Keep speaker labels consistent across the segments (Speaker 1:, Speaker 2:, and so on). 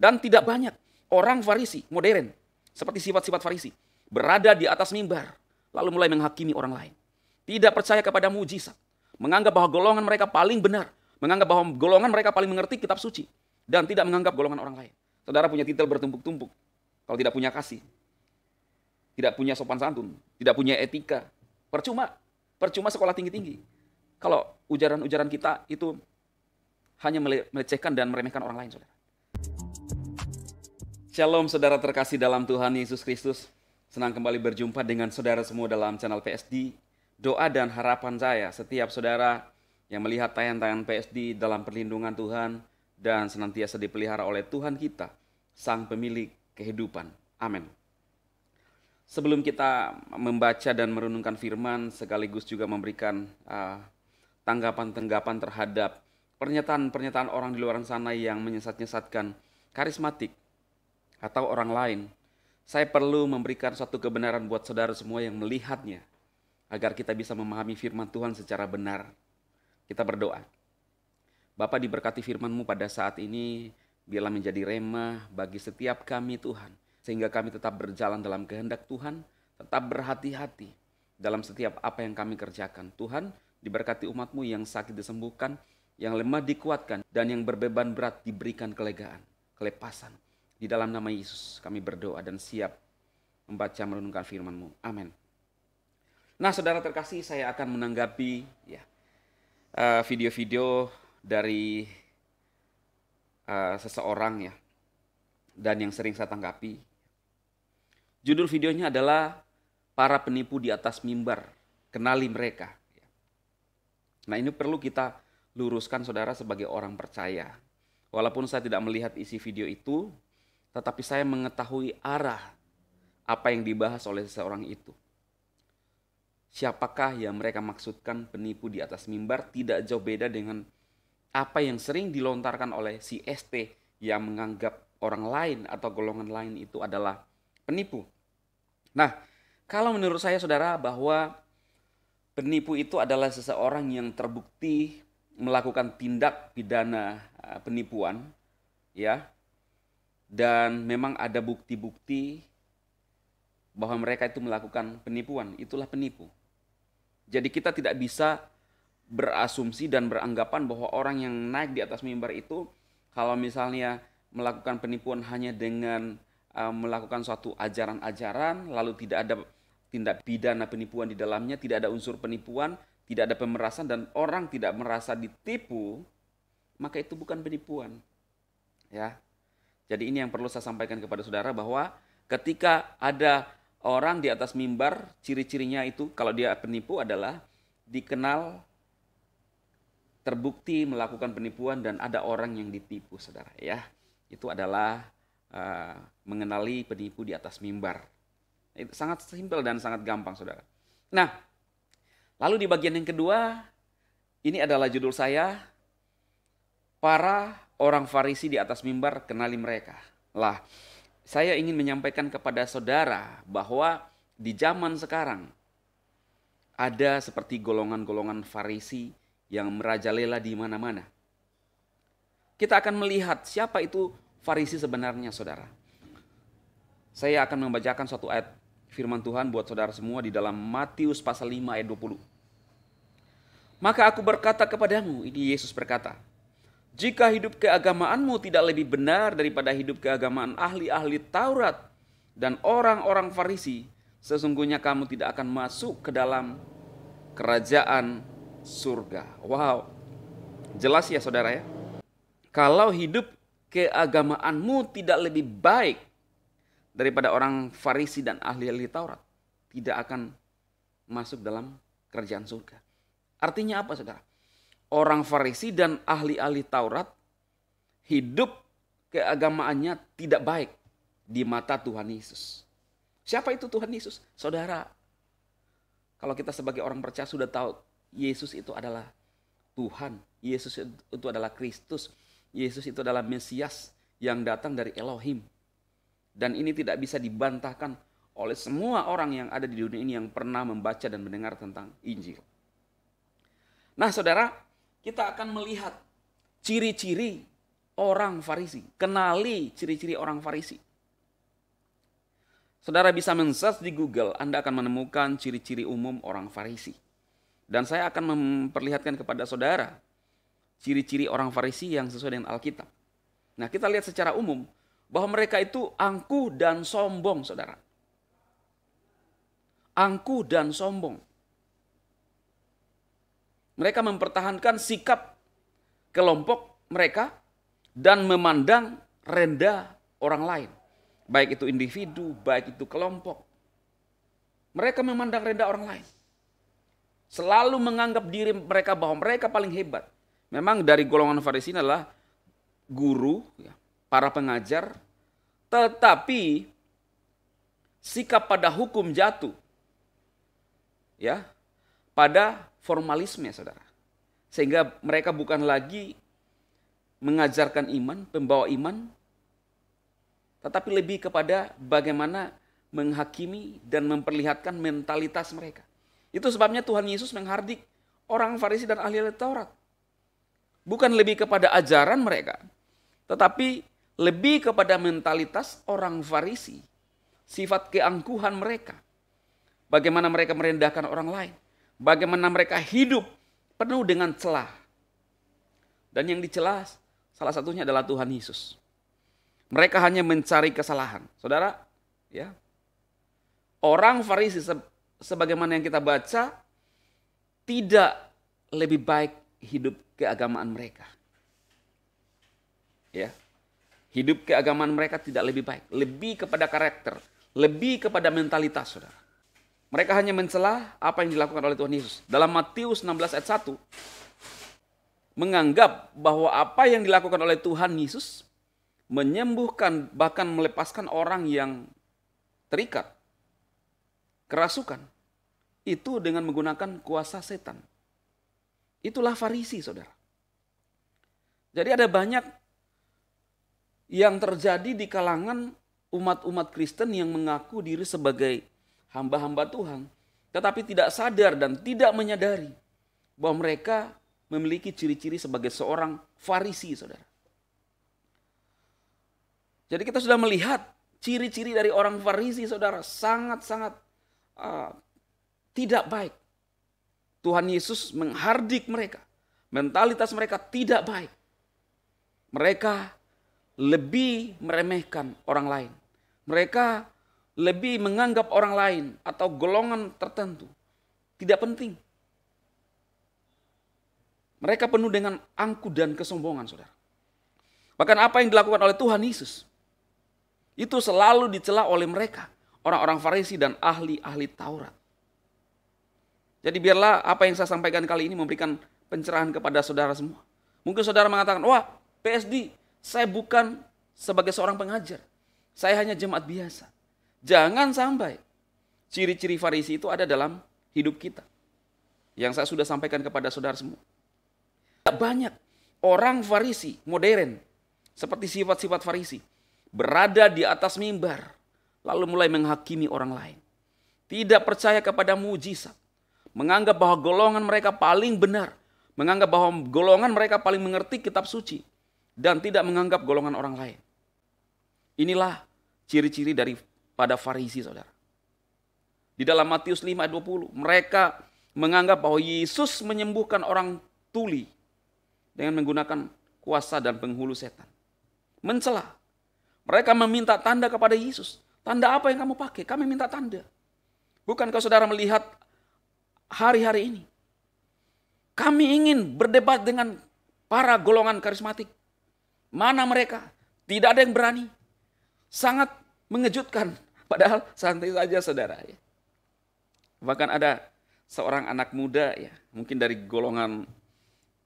Speaker 1: Dan tidak banyak orang Farisi modern, seperti sifat-sifat Farisi, berada di atas mimbar, lalu mulai menghakimi orang lain. Tidak percaya kepada mujizat, menganggap bahwa golongan mereka paling benar, menganggap bahwa golongan mereka paling mengerti kitab suci, dan tidak menganggap golongan orang lain. Saudara punya titel bertumpuk-tumpuk, kalau tidak punya kasih, tidak punya sopan santun, tidak punya etika, percuma sekolah tinggi-tinggi. Kalau ujaran-ujaran kita itu hanya melecehkan dan meremehkan orang lain, saudara. Shalom saudara terkasih dalam Tuhan Yesus Kristus. Senang kembali berjumpa dengan saudara semua dalam channel PSD. Doa dan harapan saya setiap saudara yang melihat tayangan-tayangan PSD dalam perlindungan Tuhan dan senantiasa dipelihara oleh Tuhan kita, Sang Pemilik kehidupan. Amin. Sebelum kita membaca dan merenungkan firman, sekaligus juga memberikan tanggapan-tanggapan terhadap pernyataan-pernyataan orang di luar sana yang menyesat-nyesatkan karismatik atau orang lain, saya perlu memberikan suatu kebenaran buat saudara semua yang melihatnya, agar kita bisa memahami firman Tuhan secara benar. Kita berdoa. Bapa, diberkati firman-Mu pada saat ini, biarlah menjadi rema bagi setiap kami Tuhan, sehingga kami tetap berjalan dalam kehendak Tuhan, tetap berhati-hati dalam setiap apa yang kami kerjakan. Tuhan, diberkati umat-Mu yang sakit disembuhkan, yang lemah dikuatkan, dan yang berbeban berat diberikan kelegaan, kelepasan. Di dalam nama Yesus kami berdoa dan siap membaca merenungkan firman-Mu. Amin. Nah saudara terkasih, saya akan menanggapi video-video dari seseorang dan yang sering saya tanggapi. Judul videonya adalah Para Penipu di Atas Mimbar, Kenali Mereka. Nah ini perlu kita luruskan saudara sebagai orang percaya. Walaupun saya tidak melihat isi video itu, tetapi saya mengetahui arah apa yang dibahas oleh seseorang itu. Siapakah yang mereka maksudkan penipu di atas mimbar? Tidak jauh beda dengan apa yang sering dilontarkan oleh si ST yang menganggap orang lain atau golongan lain itu adalah penipu. Nah, kalau menurut saya saudara bahwa penipu itu adalah seseorang yang terbukti melakukan tindak pidana penipuan, dan memang ada bukti-bukti bahwa mereka itu melakukan penipuan, itulah penipu. Jadi kita tidak bisa berasumsi dan beranggapan bahwa orang yang naik di atas mimbar itu kalau misalnya melakukan penipuan hanya dengan melakukan suatu ajaran-ajaran, lalu tidak ada tindak pidana penipuan di dalamnya, tidak ada unsur penipuan, tidak ada pemerasan, dan orang tidak merasa ditipu, maka itu bukan penipuan. Jadi ini yang perlu saya sampaikan kepada saudara, bahwa ketika ada orang di atas mimbar, ciri-cirinya itu kalau dia penipu adalah dikenal terbukti melakukan penipuan dan ada orang yang ditipu, saudara. Itu adalah mengenali penipu di atas mimbar. Itu sangat simpel dan sangat gampang, saudara. Nah, lalu di bagian yang kedua, ini adalah judul saya, Para Orang Farisi di Atas Mimbar, Kenali Mereka. Lah, saya ingin menyampaikan kepada saudara bahwa di zaman sekarang ada seperti golongan-golongan Farisi yang merajalela di mana-mana. Kita akan melihat siapa itu Farisi sebenarnya, saudara. Saya akan membacakan suatu ayat firman Tuhan buat saudara semua di dalam Matius pasal 5 ayat 20. Maka aku berkata kepadamu, ini Yesus berkata, jika hidup keagamaanmu tidak lebih benar daripada hidup keagamaan ahli-ahli Taurat dan orang-orang Farisi, sesungguhnya kamu tidak akan masuk ke dalam kerajaan surga. Wow, jelas ya saudara ya. Kalau hidup keagamaanmu tidak lebih baik daripada orang Farisi dan ahli-ahli Taurat, tidak akan masuk dalam kerajaan surga. Artinya apa saudara? Orang Farisi dan ahli-ahli Taurat hidup keagamaannya tidak baik di mata Tuhan Yesus. Siapa itu Tuhan Yesus? Saudara, kalau kita sebagai orang percaya sudah tahu Yesus itu adalah Tuhan. Yesus itu adalah Kristus. Yesus itu adalah Mesias yang datang dari Elohim. Dan ini tidak bisa dibantahkan oleh semua orang yang ada di dunia ini yang pernah membaca dan mendengar tentang Injil. Nah saudara, kita akan melihat ciri-ciri orang Farisi. Kenali ciri-ciri orang Farisi. Saudara bisa men-search di Google, Anda akan menemukan ciri-ciri umum orang Farisi. Dan saya akan memperlihatkan kepada saudara ciri-ciri orang Farisi yang sesuai dengan Alkitab. Nah, kita lihat secara umum bahwa mereka itu angkuh dan sombong, saudara. Angkuh dan sombong. Mereka mempertahankan sikap kelompok mereka dan memandang rendah orang lain. Baik itu individu, baik itu kelompok. Mereka memandang rendah orang lain. Selalu menganggap diri mereka bahwa mereka paling hebat. Memang dari golongan Farisi adalah guru, para pengajar. Tetapi sikap pada hukum jatuh. Ya, pada formalisme, saudara. Sehingga mereka bukan lagi mengajarkan iman, pembawa iman, tetapi lebih kepada bagaimana menghakimi dan memperlihatkan mentalitas mereka. Itu sebabnya Tuhan Yesus menghardik orang Farisi dan ahli Taurat. Bukan lebih kepada ajaran mereka, tetapi lebih kepada mentalitas orang Farisi. Sifat keangkuhan mereka. Bagaimana mereka merendahkan orang lain. Bagaimana mereka hidup penuh dengan celah. Dan yang dicela salah satunya adalah Tuhan Yesus. Mereka hanya mencari kesalahan. Saudara, ya. Orang Farisi sebagaimana yang kita baca tidak lebih baik hidup keagamaan mereka. Ya. Hidup keagamaan mereka tidak lebih baik, lebih kepada karakter, lebih kepada mentalitas, saudara. Mereka hanya mencela apa yang dilakukan oleh Tuhan Yesus. Dalam Matius 16 ayat 1 menganggap bahwa apa yang dilakukan oleh Tuhan Yesus menyembuhkan, bahkan melepaskan orang yang terikat, kerasukan, itu dengan menggunakan kuasa setan. Itulah Farisi, saudara. Jadi ada banyak yang terjadi di kalangan umat-umat Kristen yang mengaku diri sebagai hamba-hamba Tuhan, tetapi tidak sadar dan tidak menyadari bahwa mereka memiliki ciri-ciri sebagai seorang Farisi, saudara. Jadi kita sudah melihat ciri-ciri dari orang Farisi, saudara, sangat-sangat tidak baik. Tuhan Yesus menghardik mereka. Mentalitas mereka tidak baik. Mereka lebih meremehkan orang lain. Mereka lebih menganggap orang lain atau golongan tertentu tidak penting. Mereka penuh dengan angkuh dan kesombongan, saudara. Bahkan apa yang dilakukan oleh Tuhan Yesus itu selalu dicela oleh mereka, orang-orang Farisi dan ahli-ahli Taurat. Jadi biarlah apa yang saya sampaikan kali ini memberikan pencerahan kepada saudara semua. Mungkin saudara mengatakan, wah PSD, saya bukan sebagai seorang pengajar. Saya hanya jemaat biasa. Jangan sampai ciri-ciri Farisi itu ada dalam hidup kita. Yang saya sudah sampaikan kepada saudara semua. Banyak orang Farisi modern, seperti sifat-sifat Farisi, berada di atas mimbar, lalu mulai menghakimi orang lain. Tidak percaya kepada mujizat. Menganggap bahwa golongan mereka paling benar. Menganggap bahwa golongan mereka paling mengerti kitab suci. Dan tidak menganggap golongan orang lain. Inilah ciri-ciri daripada Farisi, saudara. Di dalam Matius 5 ayat 20, mereka menganggap bahwa Yesus menyembuhkan orang tuli dengan menggunakan kuasa dan penghulu setan. Mencela. Mereka meminta tanda kepada Yesus. Tanda apa yang kamu pakai? Kami minta tanda. Bukankah saudara melihat hari-hari ini? Kami ingin berdebat dengan para golongan karismatik. Mana mereka? Tidak ada yang berani. Sangat mengejutkan. Padahal santai saja, saudara. Bahkan ada seorang anak muda, ya, mungkin dari golongan,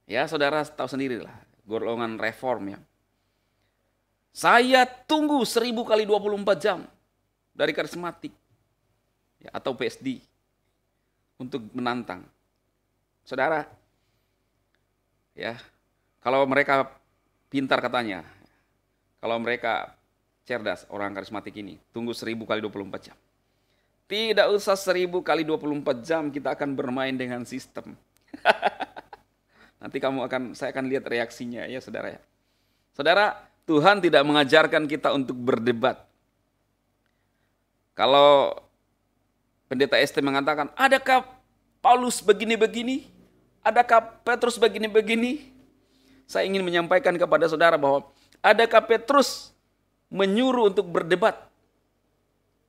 Speaker 1: ya saudara tahu sendiri lah, golongan reform, ya. Saya tunggu 1000 kali 24 jam dari karismatik, ya, atau PSD untuk menantang. Saudara, ya, kalau mereka pintar katanya, kalau mereka cerdas orang karismatik ini, tunggu 1000 kali 24 jam. Tidak usah 1000 kali 24 jam kita akan bermain dengan sistem. Nanti saya akan lihat reaksinya, ya saudara, ya. Saudara, Tuhan tidak mengajarkan kita untuk berdebat. Kalau pendeta ST mengatakan, adakah Paulus begini-begini? Adakah Petrus begini-begini? Saya ingin menyampaikan kepada saudara bahwa adakah Petrus menyuruh untuk berdebat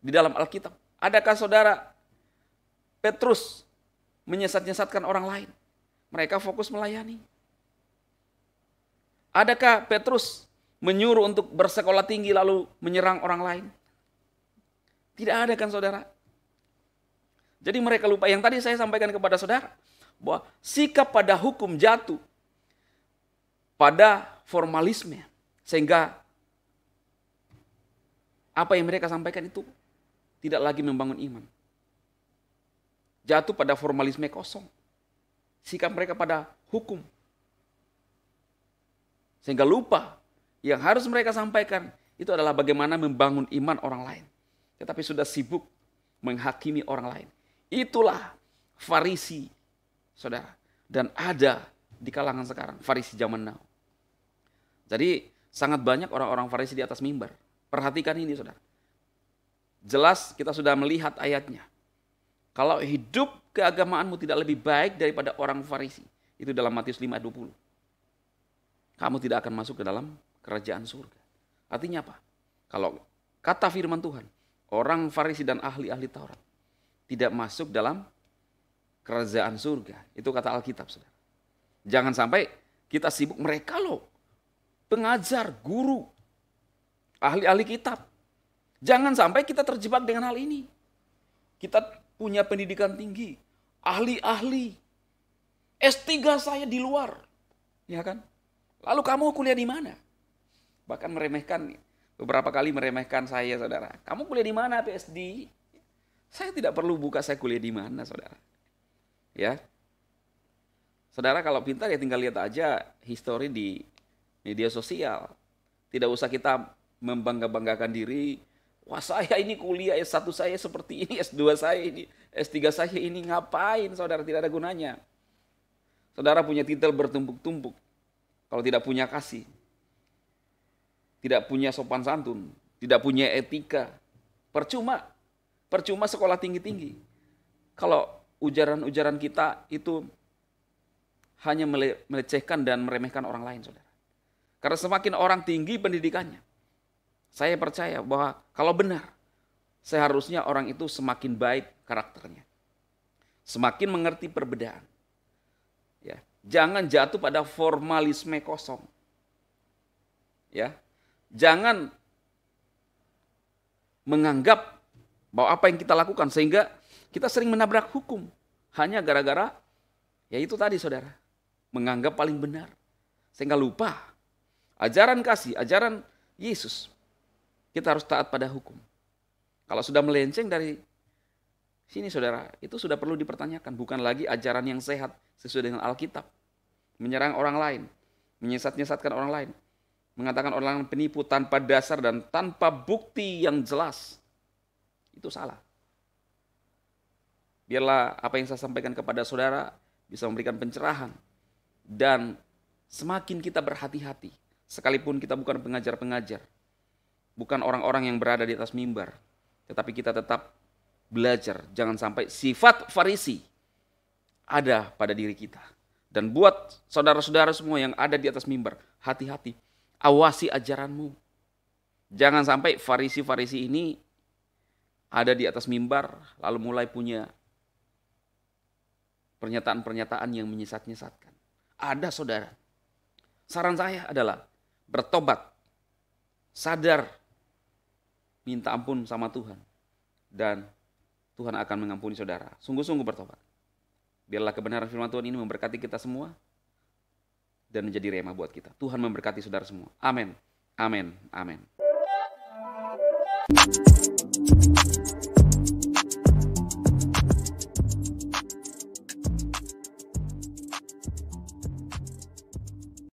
Speaker 1: di dalam Alkitab? Adakah saudara Petrus menyesat-nyesatkan orang lain? Mereka fokus melayani. Adakah Petrus menyuruh untuk bersekolah tinggi lalu menyerang orang lain? Tidak ada kan saudara? Jadi mereka lupa. Yang tadi saya sampaikan kepada saudara, bahwa sikap pada hukum jatuh pada formalisme. Sehingga apa yang mereka sampaikan itu tidak lagi membangun iman. Jatuh pada formalisme kosong. Sikap mereka pada hukum. Sehingga lupa yang harus mereka sampaikan itu adalah bagaimana membangun iman orang lain. Tetapi sudah sibuk menghakimi orang lain. Itulah Farisi, saudara. Dan ada di kalangan sekarang, Farisi zaman now. Jadi sangat banyak orang-orang Farisi di atas mimbar. Perhatikan ini saudara. Jelas kita sudah melihat ayatnya. Kalau hidup keagamaanmu tidak lebih baik daripada orang Farisi. Itu dalam Matius 5 ayat 20. Kamu tidak akan masuk ke dalam kerajaan surga. Artinya apa? Kalau kata firman Tuhan, orang Farisi dan ahli-ahli Taurat tidak masuk dalam kerajaan surga. Itu kata Alkitab, saudara. Jangan sampai kita sibuk, mereka loh pengajar, guru, ahli-ahli kitab. Jangan sampai kita terjebak dengan hal ini. Kita punya pendidikan tinggi, ahli-ahli, S3 saya di luar, ya kan? Lalu kamu kuliah di mana? Bahkan meremehkan, beberapa kali meremehkan saya, saudara. Kamu kuliah di mana, PSD? Saya tidak perlu buka saya kuliah di mana, saudara. Ya, saudara kalau pintar ya tinggal lihat aja histori di media sosial. Tidak usah kita membangga-banggakan diri. Wah, saya ini kuliah S1 saya seperti ini, S2 saya ini, S3 saya ini. Ngapain, saudara? Tidak ada gunanya. Saudara punya titel bertumpuk-tumpuk. Kalau tidak punya kasih, tidak punya sopan santun, tidak punya etika, percuma sekolah tinggi-tinggi. Kalau ujaran-ujaran kita itu hanya melecehkan dan meremehkan orang lain, saudara. Karena semakin orang tinggi pendidikannya, saya percaya bahwa kalau benar, seharusnya orang itu semakin baik karakternya, semakin mengerti perbedaan. Ya, jangan jatuh pada formalisme kosong. Ya, jangan menganggap bahwa apa yang kita lakukan sehingga kita sering menabrak hukum hanya gara-gara ya itu tadi, saudara, menganggap paling benar sehingga lupa ajaran kasih, ajaran Yesus. Kita harus taat pada hukum. Kalau sudah melenceng dari sini, saudara, itu sudah perlu dipertanyakan. Bukan lagi ajaran yang sehat sesuai dengan Alkitab. Menyerang orang lain, menyesat-nyesatkan orang lain, mengatakan orang lain penipu tanpa dasar dan tanpa bukti yang jelas. Itu salah. Biarlah apa yang saya sampaikan kepada saudara bisa memberikan pencerahan. Dan semakin kita berhati-hati, sekalipun kita bukan pengajar-pengajar, bukan orang-orang yang berada di atas mimbar, tetapi kita tetap belajar. Jangan sampai sifat Farisi ada pada diri kita. Dan buat saudara-saudara semua yang ada di atas mimbar, hati-hati, awasi ajaranmu. Jangan sampai Farisi-Farisi ini ada di atas mimbar, lalu mulai punya pernyataan-pernyataan yang menyesat-nyesatkan. Ada, saudara. Saran saya adalah bertobat, sadar, minta ampun sama Tuhan. Dan Tuhan akan mengampuni saudara. Sungguh-sungguh bertobat. Biarlah kebenaran firman Tuhan ini memberkati kita semua dan menjadi rema buat kita. Tuhan memberkati saudara semua. Amin. Amin. Amin.